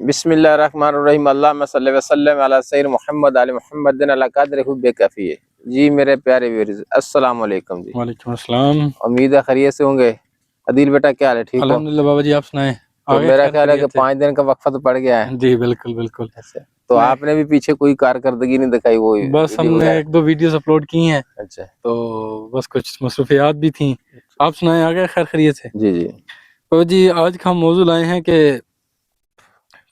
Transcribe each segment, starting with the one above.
बिस्मिल्लाहिर्रहमानिर्रहीम अल्लाहुम्मा सल्लि व सल्लिम अला सय्यिदिना मुहम्मद अली मुहम्मदिन अला क़द्रि हुब्बि कफ़ी। जी मेरे प्यारे व्यूअर्स, अस्सलाम वालेकुम जी। वालेकुम अस्सलाम। उम्मीद है खैरियत से होंगे। अदील बेटा क्या हाल है, ठीक हो? अल्हम्दुलिल्लाह बाबा जी, आप सुनाएं। तो आगे मेरा खैर ख्याल है कि खैरियत है। 5 दिन का वक्फा तो पड़ गया है। जी बिल्कुल बिल्कुल। अच्छा, तो मैं आपने भी पीछे कोई कारकर्दगी नहीं दिखाई, वो बस वीडियो हमने वगैरह? एक दो वीडियोस अपलोड की हैं, अच्छा तो बस कुछ मसरूफियात भी थी। आप सुनाएं, आगे खैर खैरियत है। जी जी। तो जी आज का हम मौजू लाए हैं कि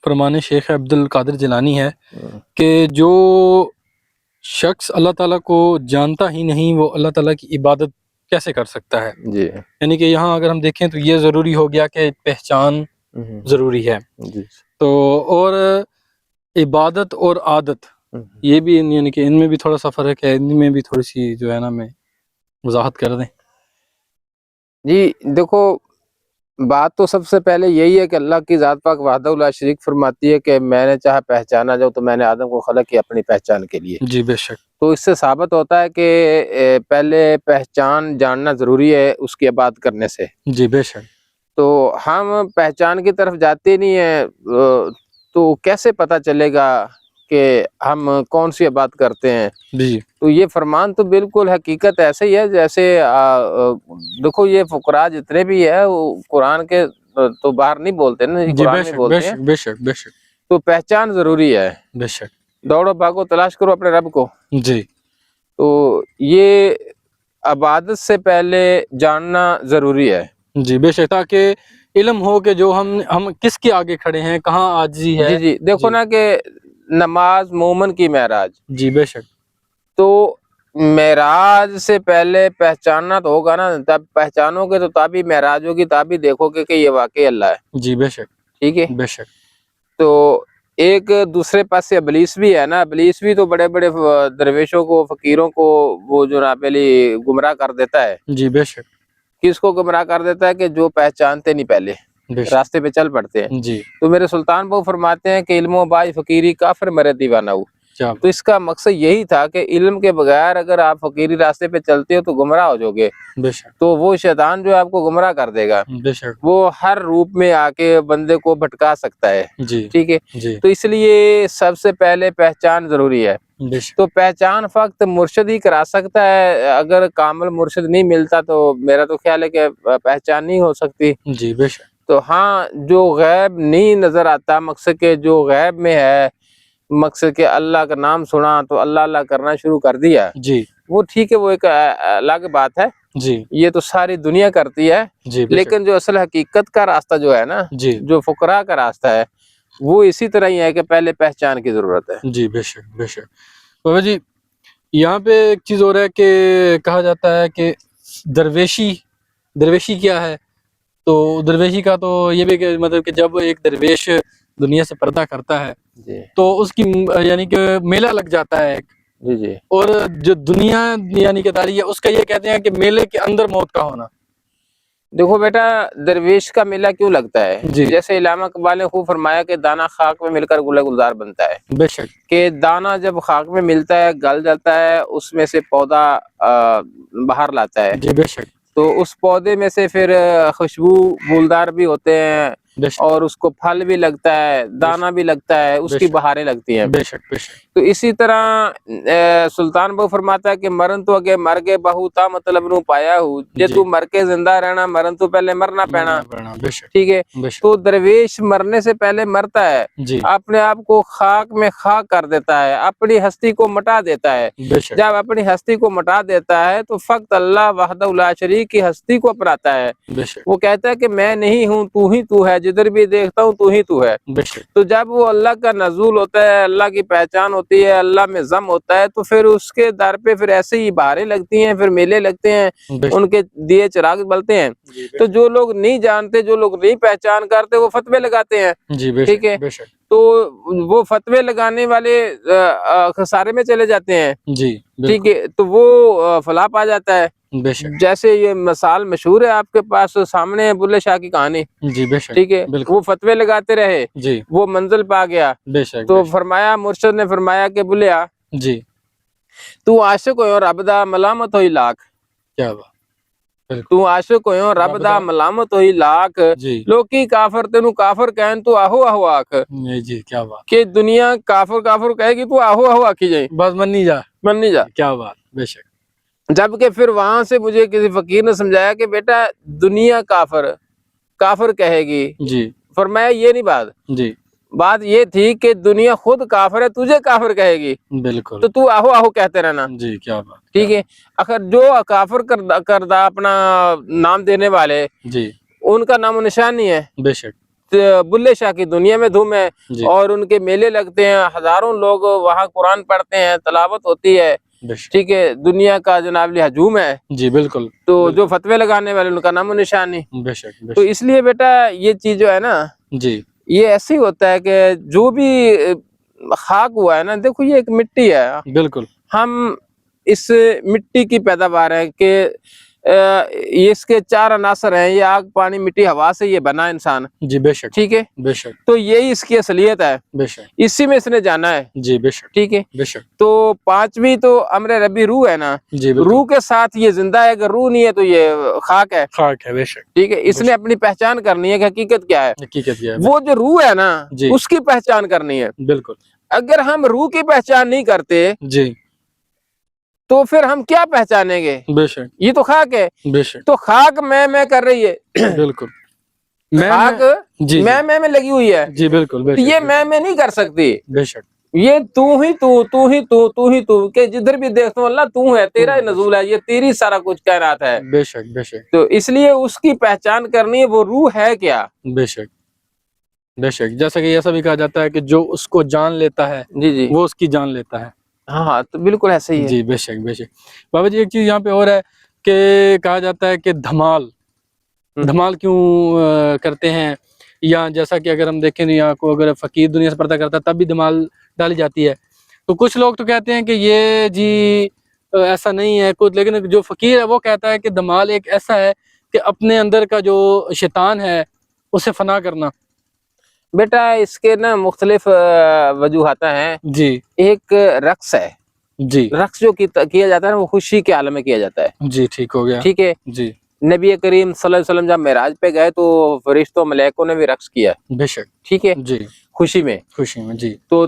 फरमान शेख अब्दुल कादिर जिलानी है कि जो शख्स अल्लाह ताला को जानता ही नहीं वो अल्लाह ताला की इबादत कैसे कर सकता है। जी यानी कि यहाँ अगर हम देखें तो ये ज़रूरी हो गया कि पहचान ज़रूरी है। जी। तो और इबादत और आदत ये भी यानी कि इनमें भी थोड़ा सा फ़र्क है, इनमें भी थोड़ी सी जो है ना मैं वजाहत कर दें। जी देखो, बात तो सबसे पहले यही है कि अल्लाह की ज़ात पाक वहदहू ला शरीक फरमाती है कि मैंने चाहा पहचाना जाऊँ तो मैंने आदम को खलक किया अपनी पहचान के लिए। जी बेशक। तो इससे साबित होता है कि पहले पहचान जानना ज़रूरी है उसकी इबादत करने से। जी बेशक। तो हम पहचान की तरफ जाते नहीं हैं, तो कैसे पता चलेगा कि हम कौन सी इबादत करते हैं? जी तो ये फरमान तो बिल्कुल हकीकत ऐसे ही है जैसे देखो ये फुकरा जितने भी है वो कुरान के तो बाहर नहीं बोलते ना, जी कुरान में बेशक बोलते हैं। बेशक बेशक बेशक तो पहचान ज़रूरी है। बेशक। दौड़ो भागो तलाश करो अपने रब को। जी तो ये इबादत से पहले जानना ज़रूरी है। जी बेशक, ताकि इल्म हो कि जो हम किसके आगे खड़े हैं, कहाँ आजिज़ी है। जी जी, देखो जी ना कि नमाज मोमन की मेराज। जी बेशक। तो मेराज से पहले पहचानना तो होगा ना, तब पहचानोगे तो तभी मेराज होगी, तभी देखोगे कि ये वाकई अल्लाह है। जी बेशक ठीक है। बेशक। तो एक दूसरे पास से इब्लीस भी है ना, इब्लीस भी तो बड़े बड़े दरवेशों को फकीरों को वो जो नापेली गुमराह कर देता है। जी बेशक किसको गुमराह कर देता है? कि जो पहचानते नहीं पहले बेशक। रास्ते पे चल पड़ते हैं। जी तो मेरे सुल्तान बहु फरमाते हैं कि इल्मो बाई फकीरी काफिर मरे दीवाना हूँ। क्या तो इसका मकसद यही था कि इल्म के बगैर अगर आप फकीरी रास्ते पे चलते हो तो गुमराह हो जाओगे। बेशक तो वो शैतान जो है आपको गुमराह कर देगा। बेशक। वो हर रूप में आके बंदे को भटका सकता है। जी ठीक है। जी तो इसलिए सबसे पहले पहचान जरूरी है। बेशक तो पहचान फक्त मुर्शिद ही करा सकता है। अगर कामिल मुर्शिद नहीं मिलता तो मेरा तो ख्याल है कि पहचान नहीं हो सकती। जी बेशक। तो हाँ, जो गैब नहीं नजर आता, मकसद के जो गैब में है, मकसद के अल्लाह का नाम सुना तो अल्लाह अल्लाह करना शुरू कर दिया, जी वो ठीक है, वो एक अलग बात है। जी ये तो सारी दुनिया करती है। जी बेशक। लेकिन जो असल हकीकत का रास्ता जो है ना, जी जो फुकरा का रास्ता है, वो इसी तरह ही है कि पहले पहचान की जरूरत है। जी बेशक बेशक। बाबा जी यहाँ पे एक चीज़ हो रहा है कि कहा जाता है कि दरवेशी दरवेशी क्या है। तो दरवेशी का तो ये भी कि मतलब कि जब एक दरवेश दुनिया से पर्दा करता है जी तो उसकी यानी कि मेला लग जाता है एक। जी जी। और जो दुनिया यानी कि तारी है उसका ये कहते हैं कि मेले के अंदर मौत का होना। देखो बेटा, दरवेश का मेला क्यों लगता है? जी जैसे इलामा इकबाल ने खूब फरमाया कि दाना खाक में मिलकर गुल गुलजार बनता है। बेशक कि दाना जब खाक में मिलता है, गल जाता है, उसमें से पौधा बाहर लाता है। जी बेशक तो उस पौधे में से फिर खुशबू फूलदार भी होते हैं बेशक और उसको फल भी लगता है, दाना भी लगता है, उसकी बेशक बहारें लगती हैं। बेशक बेशक। तो इसी तरह सुल्तान बहु फरमाता है कि मरन तो अगे मर गए बहु ता मतलब नू पाया हूँ, जे जी तू मर के जिंदा रहना, मरन तो पहले मरना पैना। मरना पड़ना। बेशक ठीक है। बेशक। तो दरवेश मरने से पहले मरता है, जी अपने आप को खाक में खाक कर देता है, अपनी हस्ती को मिटा देता है। बेशक जब अपनी हस्ती को मिटा देता है तो फक्त अल्लाह वहदहू ला शरीक की हस्ती को अपनाता है। बेशक वो कहता है कि मैं नहीं हूँ, तू ही तू है, जिधर भी देखता हूँ तू ही तू है। बेशक तो जब वो अल्लाह का नज़ूल होता है, अल्लाह की पहचान होती है, अल्लाह में जम होता है, तो फिर उसके दर पे फिर ऐसे ही बहारें लगती हैं, फिर मेले लगते हैं, बेशक। उनके दिए चिराग बलते हैं। जी तो बेशक। जो लोग नहीं जानते, जो लोग नहीं पहचान करते, वो फतवे लगाते हैं। जी ठीक बेशक है। बेशक। तो वो फतवे लगाने वाले खसारे में चले जाते हैं। जी ठीक बिल्कुल है। तो वो फलाप आ जाता है। बेशक। जैसे ये मिसाल मशहूर है आपके पास सामने, बुल्ले शाह की कहानी। जी बेशक ठीक है। बिल्कुल। वो फतवे लगाते रहे, जी वो मंजिल पा गया। बेशक तो बेशक। फरमाया, मुर्शिद ने फरमाया कि बुलिया जी तू आशिक हो और अबदा मलामत हो लाख। क्या बात। ਬਿਲਕੁਲ ਤੂੰ ਆਸ਼ਿਕ ਹੋਇਓ ਰੱਬ ਰੱਬ ਦਾ ਦਾ ਮਲਾਮਤ ਹੋਈ ਲੱਖ ਜੀ ਲੋਕੀ ਕਾਫਰ ਤੈਨੂੰ ਕਾਫਰ ਕਹਿਣ ਤੂੰ ਆਹੋ ਆਹੋ ਆਖ ਜੀ जी क्या बात ਕਿ ਦੁਨੀਆ ਕਾਫਰ ਕਾਫਰ ਕਹੇਗੀ ਤੂੰ ਆਹੋ आहो आखी जाए बस मन नहीं जा मन नहीं जा। क्या बात बेशक जबकि फिर वहां से मुझे किसी फकीर ने समझाया कि बेटा दुनिया काफर काफर कहेगी, जी फरमाया ये नहीं जी बात ये थी कि दुनिया खुद काफर है तुझे काफर कहेगी बिल्कुल तो तू आहो आहो कहते रहना। जी क्या बात ठीक है, अगर जो काफर करदा अपना नाम देने वाले जी उनका नामो निशान नहीं है। बेशक तो बुल्ले शाह की दुनिया में धूम है जी और उनके मेले लगते हैं, हजारों लोग वहाँ कुरान पढ़ते हैं, तलावत होती है। बेशक ठीक है, दुनिया का जनाब हजूम है जी बिल्कुल तो जो फतवे लगाने वाले उनका नामो निशान नहीं। बेशक तो बेशक इसलिए बेटा ये चीज जो है ना जी ये ऐसे ही होता है कि जो भी खाक हुआ है ना, देखो ये एक मिट्टी है, बिल्कुल हम इस मिट्टी की पैदावार है कि ये इसके 4 अनासर हैं, ये आग पानी मिट्टी हवा से ये बना इंसान। जी बेशक ठीक है, बेशक तो यही इसकी असलियत है, बेशक इसी में इसने जाना है। जी बेशक ठीक है, बेशक तो 5वीं तो अमर रबी रूह है ना, जी बिल्कुल रूह के साथ ये जिंदा है, अगर रूह नहीं है तो ये खाक है। खाक है बेशक ठीक है, इसने अपनी पहचान करनी है कि हकीकत क्या है, हकीकत क्या है वो जो रूह है ना जी। उसकी पहचान करनी है। बिल्कुल अगर हम रूह की पहचान नहीं करते जी तो फिर हम क्या पहचानेंगे, बेशक ये तो खाक है। बेशक तो खाक मैं कर रही है, बिल्कुल खाक जी मैं में लगी हुई है, जी बिल्कुल तो बेशक ये मैं नहीं कर सकती। बेशक ये तू ही तू के जिधर भी देखता हूँ अल्लाह तू है, तेरा ही नजूल है, ये तेरी सारा कुछ कायनात है। बेशक बेशक तो इसलिए उसकी पहचान करनी है, वो रूह है क्या। बेशक बेशक जैसा कि ऐसा भी कहा जाता है कि जो उसको जान लेता है जी जी, वो उसकी जान लेता है। हाँ हाँ, तो बिल्कुल ऐसे ही है। जी बेशक बेशक। बाबा जी एक चीज यहाँ पे और है कि कहा जाता है कि धमाल धमाल क्यों करते हैं, या जैसा कि अगर हम देखें यहाँ को अगर फकीर दुनिया से पर्दा करता है तब भी धमाल डाली जाती है। तो कुछ लोग तो कहते हैं कि ये जी ऐसा नहीं है कुछ, लेकिन जो फकीर है वो कहता है कि धमाल एक ऐसा है कि अपने अंदर का जो शैतान है उसे फना करना। बेटा इसके ना मुख्तलिफ वजूहात हैं। जी एक रक्स है, जी रक्स जो किया जाता है ना वो खुशी के आलम में किया जाता है। जी ठीक हो गया। ठीक है, जी नबी करीम सल्लल्लाहु अलैहि वसल्लम जब मेराज पे गए तो फरिश्तों मलाइकों ने भी रक्स किया। बेशक ठीक है, जी खुशी में। खुशी में जी तो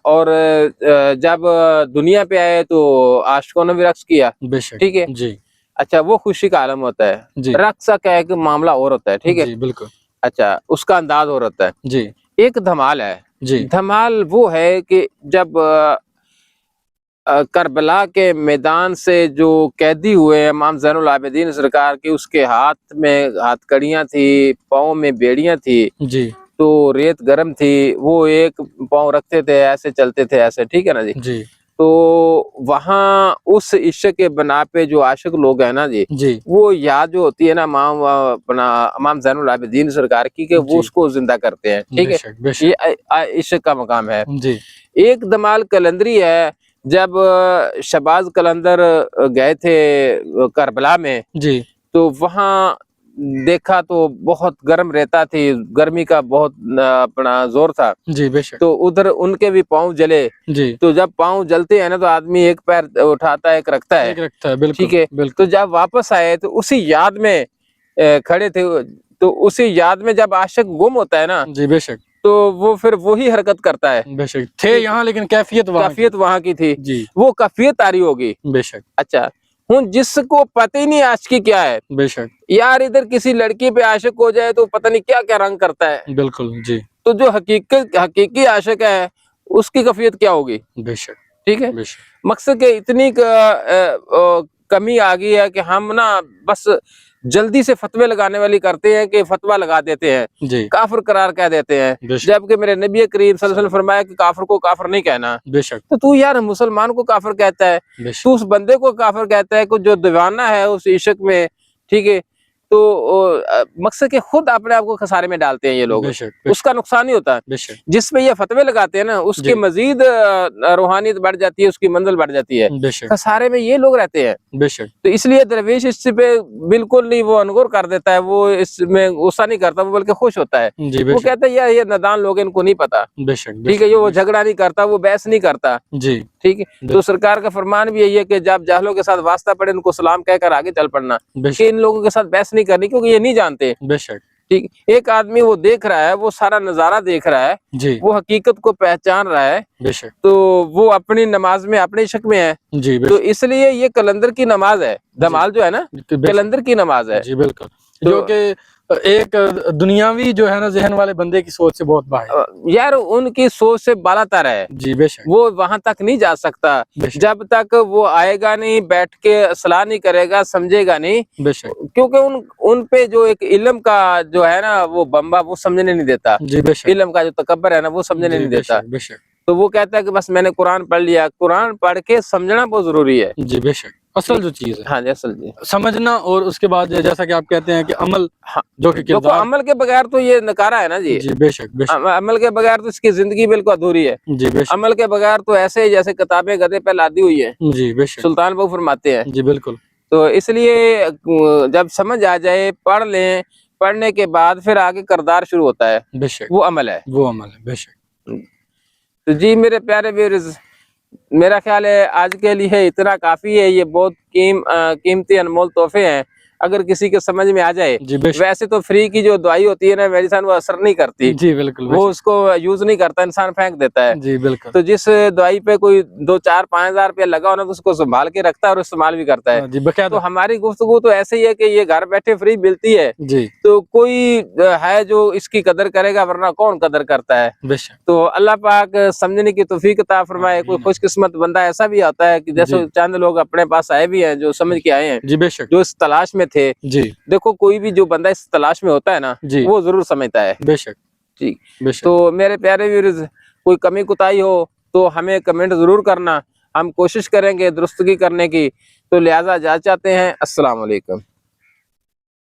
और जब दुनिया पे आए तो आशिकों ने भी रक्स किया। बेशक ठीक है, जी अच्छा वो खुशी का आलम होता है। जी रक्स का एक मामला और होता है। ठीक है, जी बिल्कुल अच्छा उसका अंदाज और होता है। जी एक धमाल है, जी धमाल वो है कि जब करबला के मैदान से जो कैदी हुए इमाम ज़ैनुल आबिदीन सरकार की, उसके हाथ में हथकड़ियाँ थी, पाँव में बेड़ियाँ थी, जी तो रेत गर्म थी, वो एक पाँव रखते थे ऐसे चलते थे ऐसे। ठीक है ना जी, जी तो वहाँ उस इश्क के बना पे जो आशिक लोग हैं ना जी, जी वो याद जो होती है ना इमाम ज़ैनुल आबिदीन सरकार की, कि जी। वो उसको जिंदा करते हैं। ठीक है, बेशक बेशक ये इश्क का मकाम है। जी एक धमाल कलंदरी है, जब शहबाज कलंदर गए थे करबला में, जी तो वहाँ देखा तो बहुत गर्म रहता थी, गर्मी का बहुत अपना जोर था, जी बेशक तो उधर उनके भी पाँव जले। जी तो जब पाँव जलते हैं ना तो आदमी एक पैर उठाता है एक रखता है। एक रखता है बिल्कुल। ठीक है, बिल्कुल तो जब वापस आए तो उसी याद में खड़े थे, तो उसी याद में जब आशिक गुम होता है ना जी बेशक तो वो फिर वही हरकत करता है। बेशक थे यहाँ लेकिन कैफियत वहाँ की। कैफियत वहाँ की थी, जी वो कैफियत तारी होगी। बेशक अच्छा हूँ जिसको पता ही नहीं आशिकी क्या है, बेशक यार इधर किसी लड़की पे आशिक हो जाए तो पता नहीं क्या क्या रंग करता है, बिल्कुल जी तो जो हकीकी आशिक है उसकी कैफियत क्या होगी। बेशक ठीक है, बेशक मकसद के इतनी कमी आ गई है कि हम ना बस जल्दी से फतवे लगाने वाली करते हैं कि फतवा लगा देते हैं, जी काफिर करार कह देते हैं, बेशक जबकि मेरे नबी करीम सल्लल्लाहु अलैहि वसल्लम फरमाया कि काफिर को काफिर नहीं कहना। बेशक तो तू यार मुसलमान को काफिर कहता है, बेशक तू उस बंदे को काफिर कहता है, कुछ जो दीवाना है उस इश्क में। ठीक है, तो मकसद के खुद अपने आप को खसारे में डालते हैं ये लोग, बेशक उसका नुकसान ही होता है। बेशक जिस पे ये फतवे लगाते हैं ना उसकी जी। मजीद रूहानियत बढ़ जाती है, उसकी मंजिल बढ़ जाती है, बेशक खसारे में ये लोग रहते हैं। बेशक तो इसलिए दरवेश इस पे बिल्कुल नहीं वो अनगौर कर देता है, वो इसमें गुस्सा नहीं करता, वो बल्कि खुश होता है। जी वो बेशक कहता है यार ये नादान लोग, इनको नहीं पता। बेशक ठीक है, ये वो झगड़ा नहीं करता, वो बहस नहीं करता। जी ٹھیک ہے. تو سرکار کا فرمان بھی یہی ہے کہ جب جاہلوں کے ساتھ واسطہ پڑے ان کو سلام کہہ کر آگے چل پڑنا, کہ ان لوگوں کے ساتھ بحث نہیں کرنی کیونکہ یہ نہیں جانتے. بے شک. ٹھیک, ایک آدمی وہ دیکھ رہا ہے, وہ سارا نظارہ دیکھ رہا ہے, جی وہ حقیقت کو پہچان رہا ہے, بے شک. تو وہ اپنی نماز میں اپنے شک میں ہے. جی تو اس لیے یہ کلندر کی نماز ہے, دمال جو ہے نا کلندر کی نماز ہے. جی بالکل, جو کہ ایک دنیاوی جو ہے نا ذہن والے بندے کی سوچ سے بہت باہر ہے. یار ان کی سوچ سے بالا تر ہے. جی بے شک. وہ وہاں تک نہیں جا سکتا جب تک وہ آئے گا نہیں, بیٹھ کے صلاح نہیں کرے گا, سمجھے گا نہیں. بے شک. کیونکہ ان پہ جو ایک علم کا جو ہے نا وہ بمبا وہ سمجھنے نہیں دیتا. جی بے شک. علم کا جو تکبر ہے نا وہ سمجھنے نہیں دیتا. بے شک. تو وہ کہتا ہے کہ بس میں نے قرآن پڑھ لیا. قرآن پڑھ کے سمجھنا بہت ضروری ہے. جی بے شک. اصل جو چیز ہے, ہاں جی اصل جی سمجھنا, اور اس کے بعد جیسا کہ آپ کہتے ہیں کہ عمل, جو کہ دیکھو عمل کے بغیر تو یہ نکارا ہے نا جی. جی بے شک. بے شک. عمل کے بغیر تو اس کی زندگی بالکل ادھوری ہے. جی بے شک. عمل کے بغیر تو ایسے ہی جیسے کتابیں گدھے پہ لادی ہوئی ہیں. جی بے شک. سلطان بہو فرماتے ہیں. جی بالکل. تو اس لیے جب سمجھ آ جائے, پڑھ لیں, پڑھنے کے بعد پھر آگے کردار شروع ہوتا ہے. بے شک. وہ عمل ہے. وہ عمل ہے. بے شک. تو جی میرے پیارے ویورز, میرا خیال ہے آج کے لیے اتنا کافی ہے. یہ بہت قیمتی انمول تحفے ہیں, اگر کسی کے سمجھ میں آ جائے. جی بے شک. ویسے تو فری کی جو دوائی ہوتی ہے نا میڈیسن, وہ اثر نہیں کرتی. جی بالکل. وہ اس کو یوز نہیں کرتا, انسان پھینک دیتا ہے. جی بالکل. تو جس دوائی پہ کوئی 2-4-5 ہزار روپیہ لگا ہونا, تو اس کو سنبھال کے رکھتا ہے اور استعمال بھی کرتا ہے. جی باقاعدہ. تو ہماری گفتگو تو ایسے ہی ہے کہ یہ گھر بیٹھے فری ملتی ہے. جی تو کوئی ہے جو اس کی قدر کرے گا, ورنہ کون قدر کرتا ہے. بے شک. تو اللہ پاک سمجھنے کی توفیق عطا فرمائے. کوئی خوش قسمت بندہ ایسا بھی آتا ہے کہ جیسے چند لوگ اپنے پاس آئے بھی ہیں جو سمجھ کے آئے ہیں, جی بے شک, جو اس تلاش میں تھے. جی دیکھو کوئی بھی جو بندہ اس تلاش میں ہوتا ہے نا, جی وہ ضرور سمجھتا ہے. بے شک. ٹھیک. بے شک. تو میرے پیارے ویورز, کوئی کمی کوتاہی ہو تو ہمیں کمنٹ ضرور کرنا, ہم کوشش کریں گے درستگی کرنے کی. تو لہٰذا اجازت چاہتے ہیں. السلام علیکم.